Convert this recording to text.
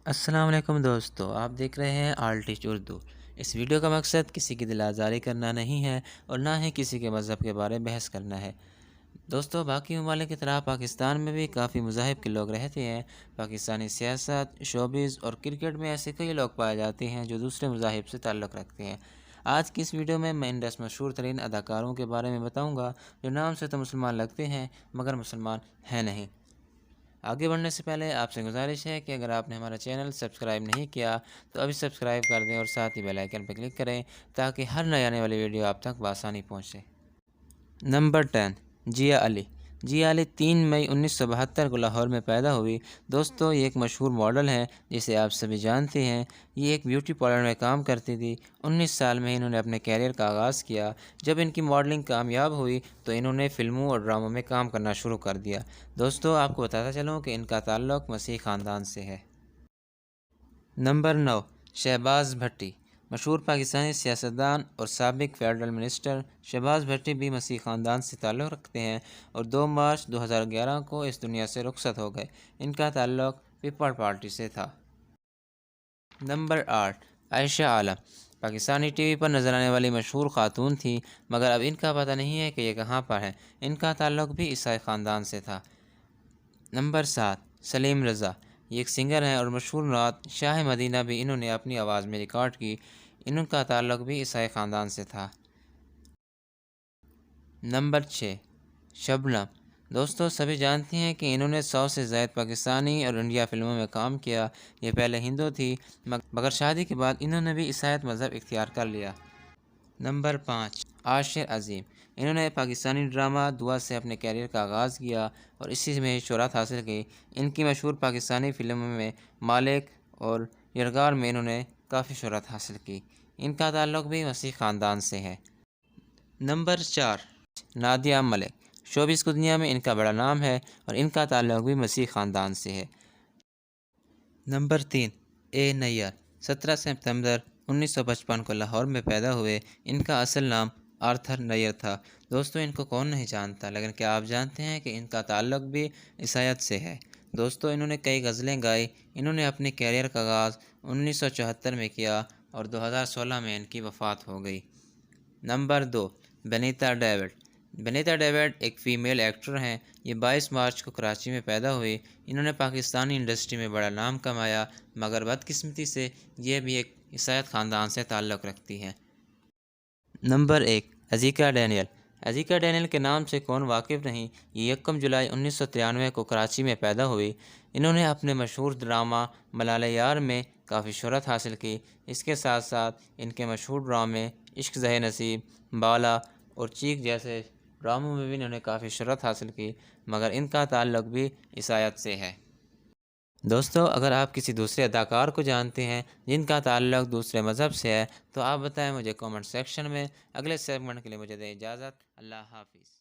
السلام علیکم دوستو، آپ دیکھ رہے ہیں آل ٹیچ اردو۔ اس ویڈیو کا مقصد کسی کی دل آزاری کرنا نہیں ہے اور نہ ہی کسی کے مذہب کے بارے بحث کرنا ہے۔ دوستو، باقی ممالک کی طرح پاکستان میں بھی کافی مذاہب کے لوگ رہتے ہیں۔ پاکستانی سیاست، شوبز اور کرکٹ میں ایسے کئی لوگ پائے جاتے ہیں جو دوسرے مذاہب سے تعلق رکھتے ہیں۔ آج کی اس ویڈیو میں ان 10 مشہور ترین اداکاروں کے بارے میں بتاؤں گا جو نام سے تو مسلمان لگتے ہیں مگر مسلمان ہیں نہیں۔ آگے بڑھنے سے پہلے آپ سے گزارش ہے کہ اگر آپ نے ہمارا چینل سبسکرائب نہیں کیا تو ابھی سبسکرائب کر دیں اور ساتھ ہی بیل آئیکن پر کلک کریں تاکہ ہر نئے آنے والی ویڈیو آپ تک بآسانی پہنچے۔ نمبر 10، جیا علی۔ جیا علی 3 مئی 1972 کو لاہور میں پیدا ہوئی۔ دوستو، یہ ایک مشہور ماڈل ہیں جسے آپ سبھی جانتے ہیں۔ یہ ایک بیوٹی پارلر میں کام کرتی تھی۔ 19 سال میں انہوں نے اپنے کیریئر کا آغاز کیا۔ جب ان کی ماڈلنگ کامیاب ہوئی تو انہوں نے فلموں اور ڈراموں میں کام کرنا شروع کر دیا۔ دوستو، آپ کو بتاتا چلوں کہ ان کا تعلق مسیحی خاندان سے ہے۔ نمبر 9، شہباز بھٹی۔ مشہور پاکستانی سیاستدان اور سابق فیڈرل منسٹر شہباز بھٹی بھی مسیحی خاندان سے تعلق رکھتے ہیں اور 2 مارچ 2011 کو اس دنیا سے رخصت ہو گئے۔ ان کا تعلق پیپل پارٹی سے تھا۔ نمبر 8، عائشہ عالم۔ پاکستانی ٹی وی پر نظر آنے والی مشہور خاتون تھی مگر اب ان کا پتہ نہیں ہے کہ یہ کہاں پر ہے۔ ان کا تعلق بھی عیسائی خاندان سے تھا۔ نمبر 7، سلیم رضا۔ یہ ایک سنگر ہیں اور مشہور نعت شاہ مدینہ بھی انہوں نے اپنی آواز میں ریکارڈ کی۔ ان کا تعلق بھی عیسائی خاندان سے تھا۔ نمبر 6، شبنم۔ دوستو، سبھی جانتے ہیں کہ انہوں نے 100 سے زائد پاکستانی اور انڈیا فلموں میں کام کیا۔ یہ پہلے ہندو تھی مگر شادی کے بعد انہوں نے بھی عیسائیت مذہب اختیار کر لیا۔ نمبر 5، عاشر عظیم۔ انہوں نے پاکستانی ڈرامہ دعا سے اپنے کیریئر کا آغاز کیا اور اسی میں شہرت حاصل کی۔ ان کی مشہور پاکستانی فلموں میں مالک اور یرغار میں انہوں نے کافی شہرت حاصل کی۔ ان کا تعلق بھی مسیحی خاندان سے ہے۔ نمبر 4، نادیہ ملک۔ شوبز کی دنیا میں ان کا بڑا نام ہے اور ان کا تعلق بھی مسیحی خاندان سے ہے۔ نمبر 3، اے نیّر۔ 17 ستمبر 1955 کو لاہور میں پیدا ہوئے۔ ان کا اصل نام آرتھر نیّر تھا۔ دوستو، ان کو کون نہیں جانتا، لیکن کیا آپ جانتے ہیں کہ ان کا تعلق بھی عیسائیت سے ہے۔ دوستو، انہوں نے کئی غزلیں گائی۔ انہوں نے اپنے کیریئر کا آغاز 1974 میں کیا اور 2016 میں ان کی وفات ہو گئی۔ Number 2، Benita David. Benita David ایک فیمیل ایکٹر ہیں۔ یہ 22 مارچ کو کراچی میں پیدا ہوئی۔ انہوں نے پاکستانی انڈسٹری میں بڑا نام کمایا مگر بدقسمتی سے یہ بھی ایک عیسائیت خاندان سے تعلق رکھتی ہیں۔ Number 1، Azika Daniel. Azika Daniel کے نام سے کون واقف نہیں۔ یہ 1 جولائی 1993 کو کراچی میں پیدا ہوئی۔ انہوں نے اپنے مشہور ڈرامہ ملالہ یار میں کافی شہرت حاصل کی۔ اس کے ساتھ ساتھ ان کے مشہور ڈرامے عشق زہ نصیب، بالا اور چیخ جیسے ڈراموں میں بھی انہوں نے کافی شہرت حاصل کی مگر ان کا تعلق بھی عیسائیت سے ہے۔ دوستو، اگر آپ کسی دوسرے اداکار کو جانتے ہیں جن کا تعلق دوسرے مذہب سے ہے تو آپ بتائیں مجھے کامنٹ سیکشن میں۔ اگلے سیگمنٹ کے لیے مجھے دیں اجازت۔ اللہ حافظ۔